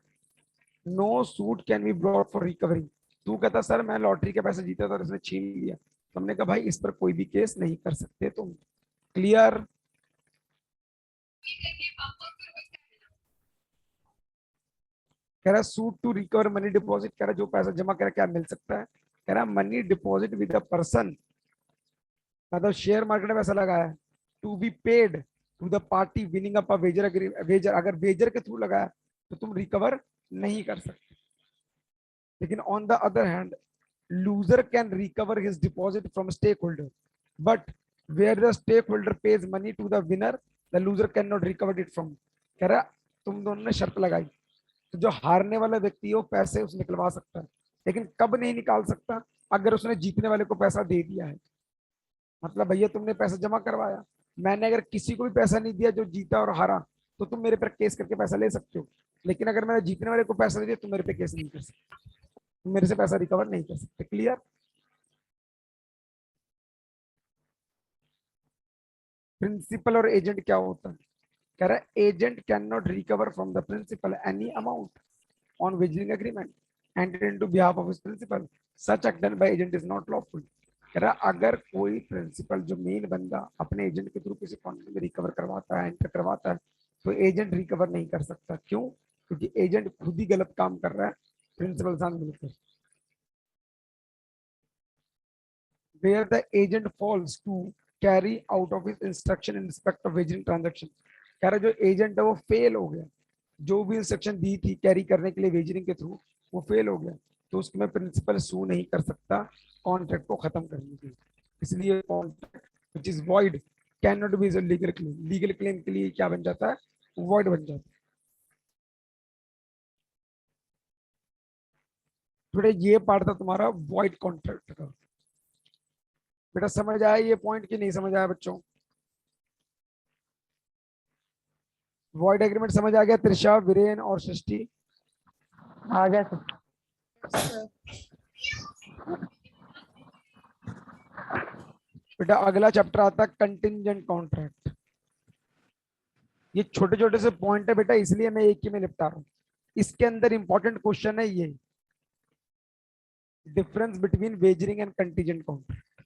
A: No suit can be brought for recovery. तू कहता सर मैं लॉटरी के पैसे जीता था और इसने छीन लिया, तो हमने कहा भाई इस पर कोई भी केस नहीं कर सकते तुम। क्लियर? कह रहा suit to recover money deposit. कह रहा जो पैसा जमा करा क्या मिल सकता है? कह रहा money deposit with a person, मतलब शेयर मार्केट में पैसा लगाया, to be paid to the party winning up a wager. Wager अगर वेजर के थ्रू लगाया तो तुम रिकवर नहीं कर सकते। लेकिन on the other hand loser can recover his deposit from stake holder, but where the stake holder pays money to the winner the loser can not recover it from. कह रहा तुम दोनों ने शर्त लगाई, तो जो हारने वाला व्यक्ति है वो पैसे उसे निकलवा सकता है, लेकिन कब नहीं निकाल सकता? अगर उसने जीतने वाले को पैसा दे दिया है। मतलब भैया तुमने पैसा जमा करवाया, मैंने अगर किसी को भी पैसा नहीं दिया जो जीता और हारा, तो तुम मेरे पर केस करके पैसा ले सकते हो। लेकिन अगर मैंने जीतने वाले को पैसा दे दिया, तुम मेरे पे केस नहीं कर सकते, तुम मेरे से पैसा रिकवर नहीं कर सकते। क्लियर? प्रिंसिपल और एजेंट क्या होता है? कह रहा है agent can not recover from the principal any amount on wagering agreement entered into behalf of his principal, such act done by agent is not lawful. कह रहा अगर कोई प्रिंसिपल जो मेन बंदा अपने एजेंट के थ्रू किसी कॉन्ट्रैक्ट में रिकवर करवाता है, एंटर करवाता है, तो एजेंट रिकवर नहीं कर सकता। क्यों? क्योंकि एजेंट खुद ही गलत काम कर रहा है प्रिंसिपल साथ मिलकर। Where the agent falls to carry out of his instruction in respect of wagering transaction। कह रहा जो एजेंट है वो फेल हो गया, जो भी इंस्ट्रक्शन दी थी कैरी करने के लिए वेजरिंग के थ्रू, वो फेल हो गया, तो उसमें प्रिंसिपल सू नहीं कर सकता कॉन्ट्रैक्ट को खत्म करने के लिए। इसलिए contract which is void can not be legal claim. Legal claim के लिए क्या बन जाता है? वॉइड बन जाता है। थोड़े ये पार्ट था तुम्हारा वॉइड कॉन्ट्रैक्ट का। बेटा समझ आया ये पॉइंट कि नहीं समझ आया बच्चों? वॉइड एग्रीमेंट समझ आ गया त्रिशा, वीरेन और सृष्टि?
C: आ गया सर।
D: सर
A: बेटा अगला चैप्टर आता है कंटिंजेंट कॉन्ट्रैक्ट। ये छोटे छोटे से पॉइंट है बेटा, इसलिए मैं एक ही में निपटा रहा हूँ। इसके अंदर इंपॉर्टेंट क्वेश्चन है ये, difference between wagering and contingent contract.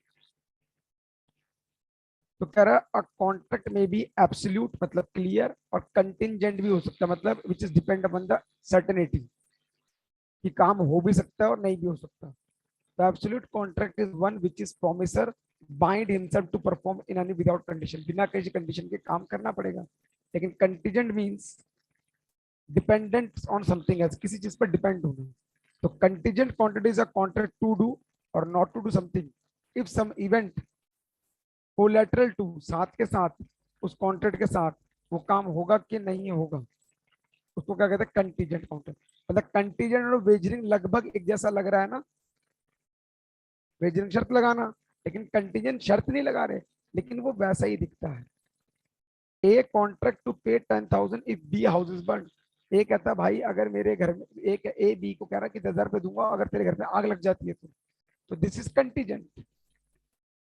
A: तो कह रहा है कॉन्ट्रैक्ट में भी एब्सोल्यूट मतलब क्लियर, और कंटिजेंट भी हो सकता है मतलब which is depend upon the certainty, कि काम हो भी सकता है और नहीं भी हो सकता। तो absolute contract is one which is promisor bind himself to perform in any without condition, बिना किसी कंडीशन के काम करना पड़ेगा। लेकिन contingent means dependent on something else, किसी चीज पर डिपेंड होना। तो contingent contract is a contract to do और not to do something if some event collateral to, साथ के साथ उस कॉन्ट्रैक्ट के साथ वो काम होगा कि नहीं होगा, उसको क्या कहते हैं कंटीजेंट कॉन्ट्रैक्ट। मतलब कंटीजेंट और वेजरिंग लगभग एक जैसा लग रहा है ना, वेजरिंग शर्त लगाना, लेकिन कंटीजेंट शर्त नहीं लगा रहे, लेकिन वो वैसा ही दिखता है। A contract to pay 10,000 if B house is burn. A कहता है भाई अगर मेरे घर में, एक ए बी को कह रहा है कि 10,000 रुपये दूंगा अगर तेरे घर में आग लग जाती है तो दिस इज कंटीजेंट,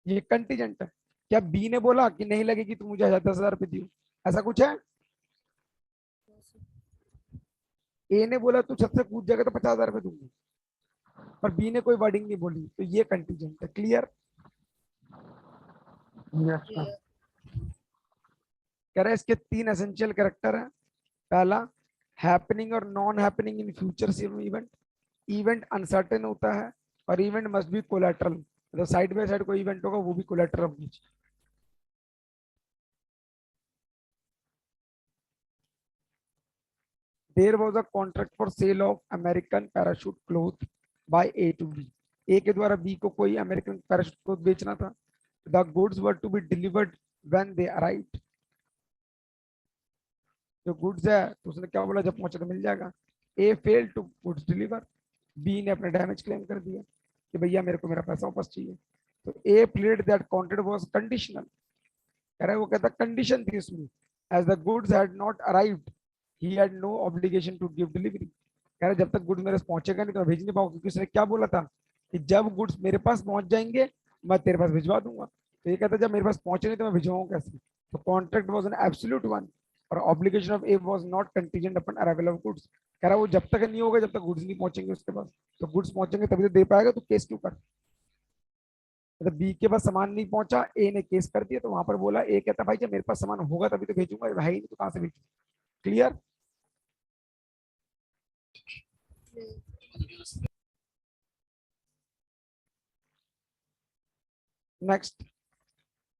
A: ये कंटीजेंट है। क्या बी ने बोला कि नहीं लगेगी तो मुझे 10,000 रुपये दियो, ऐसा कुछ है? ए ने बोला तू छत से कूद जाएगा तो 50,000 रुपये दूंगा, पर बी ने कोई वर्डिंग नहीं बोली, तो ये कंटीजेंट है। क्लियर?
C: Yes sir.
A: कह रहा है इसके 3 एसेंशियल कैरेक्टर हैं। पहला, हैपनिंग और non happening in future event. Event uncertain होता है और इवेंट मस्ट बी कोलैटरल, मतलब साइड बाय साइड कोई इवेंट होगा वो भी कोलैटरल होनी चाहिए। There was a contract for sale of American parachute cloth by A to B. A के द्वारा बी को कोई अमेरिकन पैराशूट क्लॉथ बेचना था। The goods were to be delivered when they arrived. जो गुड्स है तो उसने क्या बोला, जब पहुंचे तो मिल जाएगा। A fail to goods deliver, B ने अपने डैमेज क्लेम कर दिया कि भैया मेरे को मेरा पैसा वापस चाहिए। तो A pled that contract was conditional, कह रहा है वो कहता कंडीशन थी उसमें, as the goods had not arrived he had no obligation to give delivery. कह रहा है जब तक गुड्स मेरे पास पहुंचेगा नहीं तो मैं भेज नहीं पाऊंगा, क्योंकि उसने क्या बोला था कि जब गुड्स मेरे पास पहुंच जाएंगे मैं तेरे पास भिजवा दूंगा। तो ये कहता जब मेरे पास पहुंचे नहीं तो मैं भिजवाऊंगा कैसे? तो contract was an absolute one और obligation of A was not contingent upon arrival of goods. कह रहा वो जब तक नहीं होगा जब तक गुड्स नहीं पहुंचेंगे उसके पास, तो गुड्स पहुंचेंगे तभी तो दे पाएगा, तो केस क्यों कर? मतलब बी के पास सामान नहीं पहुंचा, ए ने केस कर दिया, तो वहां पर बोला, ए कहता भाई जब मेरे पास सामान होगा तभी तो भेजूंगा, भाई नहीं तो कहां से भेजूंगा। Clear? Next,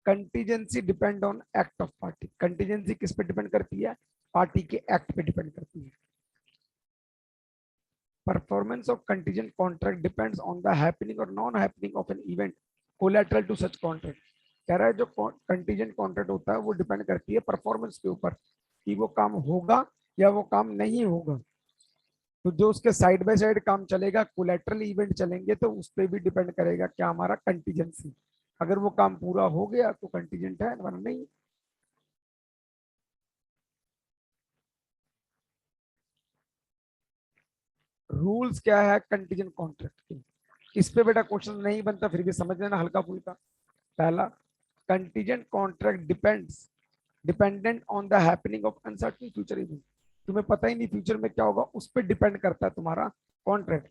A: contingency depend on act of party. Contingency किस पे डिपेंड करती है? पार्टी के एक्ट पे डिपेंड करती है। Performance of contingent contract depends on the happening और non happening of an event collateral to such contract. कह रहा है जो कंटीजेंट कॉन्ट्रैक्ट होता है वो डिपेंड करती है परफॉर्मेंस के ऊपर, कि वो काम होगा या वो काम नहीं होगा। तो जो उसके साइड बाय साइड काम चलेगा, कोलैटरल इवेंट चलेंगे, तो उस पर भी डिपेंड करेगा क्या हमारा कंटीजेंसी। अगर वो काम पूरा हो गया तो कंटीजेंट है, वरना नहीं। रूल्स क्या है कंटीजेंट कॉन्ट्रैक्ट के? इस पे बेटा क्वेश्चन नहीं बनता, फिर भी समझ लेना हल्का फुल्का। पहला, contingent contract dependent on the happening of uncertain future event. तुम्हें पता ही नहीं फ्यूचर में क्या होगा, उस पर डिपेंड करता है तुम्हारा कॉन्ट्रैक्ट।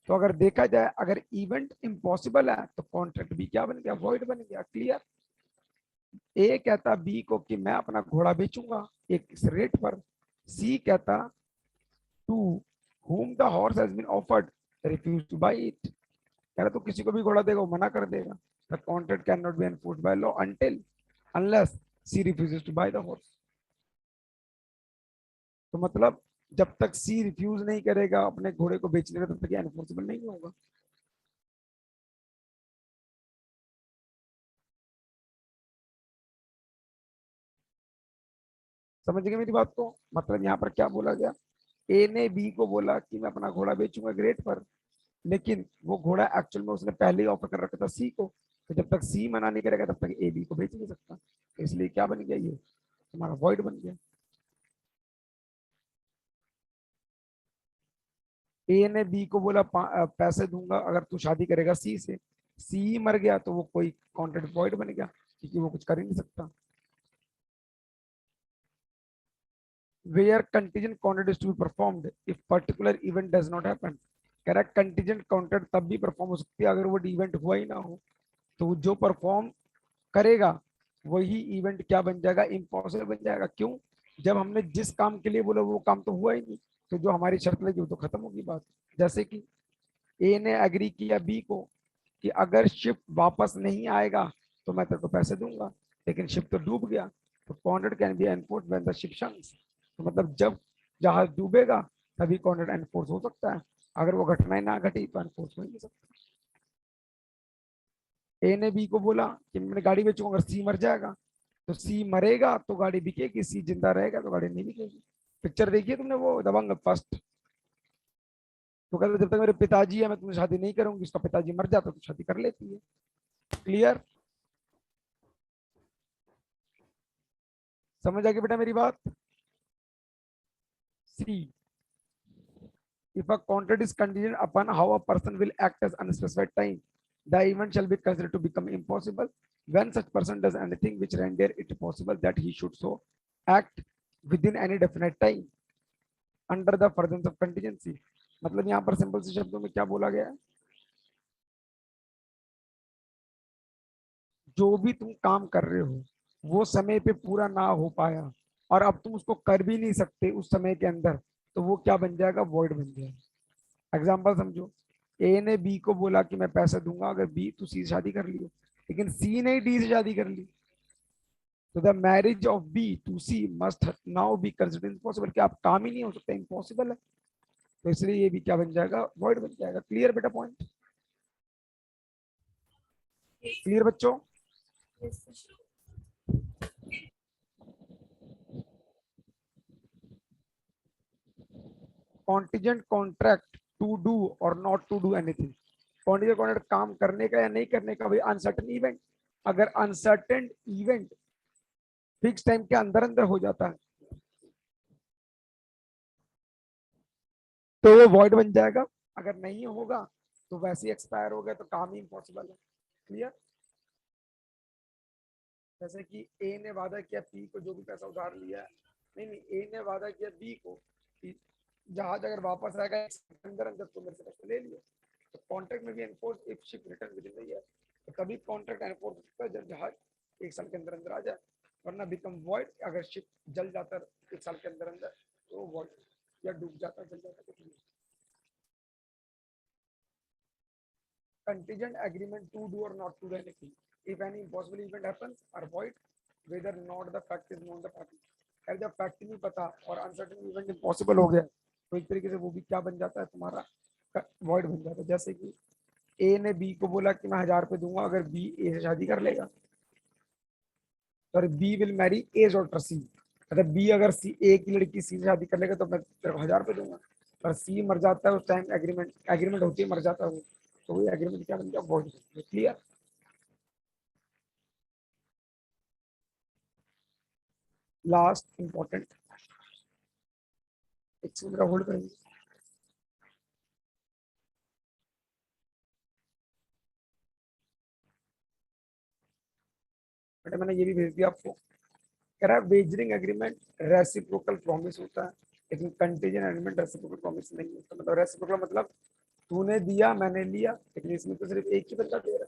A: तो अगर देखा जाए अगर इवेंट इम्पॉसिबल है तो कॉन्ट्रैक्ट भी क्या बन गया, वॉइड बन गया। क्लियर? ए कहता बी को कि मैं अपना घोड़ा बेचूंगा एक इस रेट पर। सी कहता to whom the horse has been offered refuse to buy it। कह रहा तो किसी को भी घोड़ा देगा वो मना कर देगा। The contract cannot be enforced by law until unless C refuses to buy the horse। तो मतलब जब तक सी रिफ्यूज नहीं करेगा अपने घोड़े को बेचने का तब तक एनफोर्सेबल नहीं होगा। समझ गए मेरी बात को? मतलब यहाँ पर क्या बोला गया, ए ने बी को बोला कि मैं अपना घोड़ा बेचूंगा ग्रेट पर, लेकिन वो घोड़ा एक्चुअल में उसने पहले ही ऑफर कर रखा था सी को। तो जब तक सी मना नहीं करेगा तब तक ए बी को बेच नहीं सकता, तो इसलिए क्या बन गया, ये हमारा वॉइड बन गया। ए ने बी को बोला पैसे दूंगा अगर तू शादी करेगा सी से, सी मर गया तो वो कोई कॉन्ट्रैक्ट वॉइड बन गया क्योंकि वो कुछ कर ही नहीं सकता। Where contingent contract is to be performed if particular event does not happen। कह रहा है कंटीजेंट कॉन्ट्रैक्ट तब भी परफॉर्म हो सकती है अगर वो इवेंट हुआ ही ना हो, तो वो जो परफॉर्म करेगा वही इवेंट क्या बन जाएगा, इम्पॉसिबल बन जाएगा। क्यों? जब हमने जिस काम के लिए बोला वो काम तो हुआ ही नहीं, तो जो हमारी शर्त लगी वो तो खत्म होगी बात। जैसे कि ए ने एग्री किया बी को कि अगर शिप वापस नहीं आएगा तो मैं तेरे को पैसे दूंगा, लेकिन शिप तो डूब गया, तो contract can be enforce when the ship sinks. तो मतलब जब जहाज डूबेगा तभी कॉन्ट्रैक्ट एनफोर्स हो सकता है, अगर वो घटना ही ना घटी तो एनफोर्स हो ही नहीं सकता। ए ने बी को बोला कि मैं गाड़ी बेचूंगा अगर सी मर जाएगा, तो सी मरेगा तो गाड़ी बिकेगी, सी जिंदा रहेगा तो गाड़ी नहीं बिकेगी। पिक्चर देखिए तुमने वो दबंग फर्स्ट, तो कहते जब तक मेरे पिताजी है मैं तुमसे शादी नहीं करूंगी, उसका पिताजी मर जाता तो शादी कर लेती है। क्लियर? समझ आ गई बेटा मेरी बात? सी, if a contract is contingent upon how a person will act as unspecified time, the event shall be considered to become impossible when such person does anything which render it possible that he should so act within any definite time under the furtherance of contingency। मतलब यहाँ पर simple से शब्दों में क्या बोला गया है, जो भी तुम काम कर रहे हो वो समय पे पूरा ना हो पाया और अब तुम उसको कर भी नहीं सकते उस समय के अंदर, तो वो क्या बन जाएगा, वॉइड बन जाएगा। एग्जाम्पल समझो, ए ने बी को बोला कि मैं पैसा दूंगा अगर बी तू सी से शादी कर लियो, लेकिन सी ने डी से शादी कर ली, तो the marriage of B to C must now be considered impossible, कि आप काम ही नहीं हो सकता, इम्पॉसिबल है, तो इसलिए ये भी क्या बन जाएगा, वॉइड बन जाएगा। क्लियर बेटा पॉइंट? क्लियर बच्चों?
D: Yes, sir.
A: Contingent contract to do और not to do anything. Contingent contract काम करने का या नहीं करने का, भाई अनसर्टेन इवेंट, अगर अनसर्टेन इवेंट फिक्स टाइम के अंदर अंदर हो जाता है तो वो वॉइड बन जाएगा, अगर नहीं होगा तो वैसे ही एक्सपायर हो गया तो काम ही इम्पॉसिबल है। क्लियर? जैसे कि ए ने वादा किया पी को जो भी पैसा उधार लिया है, नहीं ए ने वादा किया बी को कि जहाज अगर वापस आएगा अंदर अंदर तो मेरे से पैसे ले लियो, तो कॉन्ट्रैक्ट में भी enforce if ship return with in the year, तो तभी कॉन्ट्रैक्ट एनफोर्स होता है जब जहाज एक साल के अंदर अंदर आ जाए, वरना बिकम वॉइड अगर शिप जल जाता है एक साल के अंदर अंदर तो वॉइड, या डूब जाता जल जाता कुछ नहीं। Contingent agreement to do or not to do anything if any impossible event happens are void whether not the fact is known the party। अगर जब फैक्ट नहीं पता और अनसर्टेन इवेंट इम्पॉसिबल हो गया तो एक तरीके से वो भी क्या बन जाता है, तुम्हारा वॉइड बन जाता है। जैसे कि ए ने बी को बोला कि मैं 1000 रुपये दूंगा अगर बी ए से शादी कर लेगा, तो B will marry A daughter C, मतलब बी अगर सी ए की लड़की सी से शादी कर लेगा तो मैं तेरे को 1000 रुपये दूंगा, और सी मर जाता है उस टाइम, एग्रीमेंट होती है, मर जाता है वो, तो वो एग्रीमेंट क्या बन गया, वॉइड। क्लियर? लास्ट इंपॉर्टेंट, एक सेकंड होल्ड करेंगे। बेटा मैंने ये भी भेज दिया आपको, कह रहा है वेजरिंग एग्रीमेंट रेसिप्रोकल प्रॉमिस होता है, लेकिन कंटीजेंट एग्रीमेंट रेसिप्रोकल प्रॉमिस नहीं होता। मतलब रेसिप्रोकल मतलब तूने दिया मैंने लिया, लेकिन इसमें तो सिर्फ एक ही बंदा दे रहा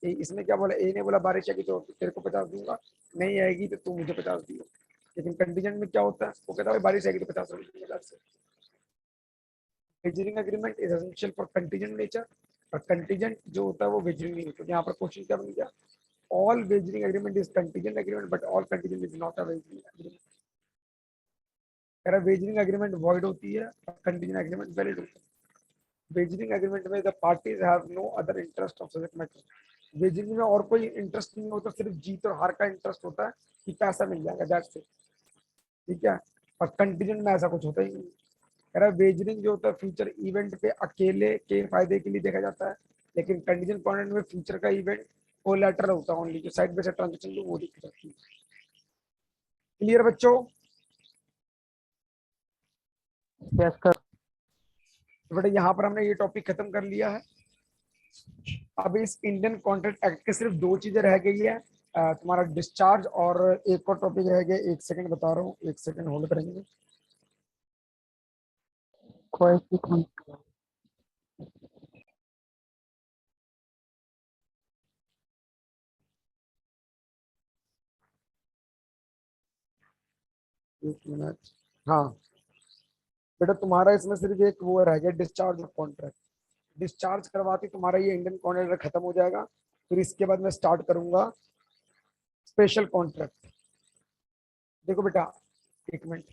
A: है। इसमें क्या बोला, ए ने बोला बारिश आएगी तो तेरे को 50 दूंगा, नहीं आएगी तो तू मुझे 50 दियो। लेकिन कंटीजेंट में क्या होता है, वो कहता है बारिश आएगी तो 50 रुपये से। Wagering agreement is essential for contingent nature, और कंटीजेंट जो होता है वो वेजरिंग नहीं होता। यहाँ पर क्वेश्चन क्या बन गया, all wagering agreement is contingent agreement but all contingent is not a wagering agreement। अगर wagering agreement void होती है और contingent agreement valid होता है। wagering agreement में the parties have no other interest of subject matter। wagering में और कोई इंटरेस्ट नहीं होता, सिर्फ जीत और हार का इंटरेस्ट होता है कि पैसा मिल जाएगा, दैट्स इट। ठीक है? और कंटीजेंट में ऐसा कुछ होता ही नहीं। अगर वेजरिंग जो होता है फ्यूचर इवेंट पे अकेले के फायदे के लिए देखा जाता है, लेकिन कंटीजेंट कॉन्ट्रैक्ट में फ्यूचर का इवेंट कोलैटरल होता है, ओनली जो साइड बाय साइड ट्रांजैक्शन वो दिख जाती है। क्लियर बच्चों?
C: Yes sir.
A: तो बेटा यहाँ पर हमने ये टॉपिक खत्म कर लिया है। अब इस इंडियन कॉन्ट्रैक्ट एक्ट के सिर्फ दो चीजें रह गई है, तुम्हारा डिस्चार्ज और एक और टॉपिक रह गया। एक सेकंड बता रहा हूँ, एक सेकंड होल्ड करेंगे।
C: कोई कॉन्ट्रैक्ट।
A: एक मिनट। हाँ बेटा तुम्हारा इसमें सिर्फ एक वो रह गया, डिस्चार्ज ऑफ कॉन्ट्रैक्ट। डिस्चार्ज करवाते तुम्हारा ये इंडियन कॉन्ट्रैक्ट खत्म हो जाएगा। फिर इसके बाद मैं स्टार्ट करूंगा स्पेशल कॉन्ट्रैक्ट। देखो बेटा एक मिनट,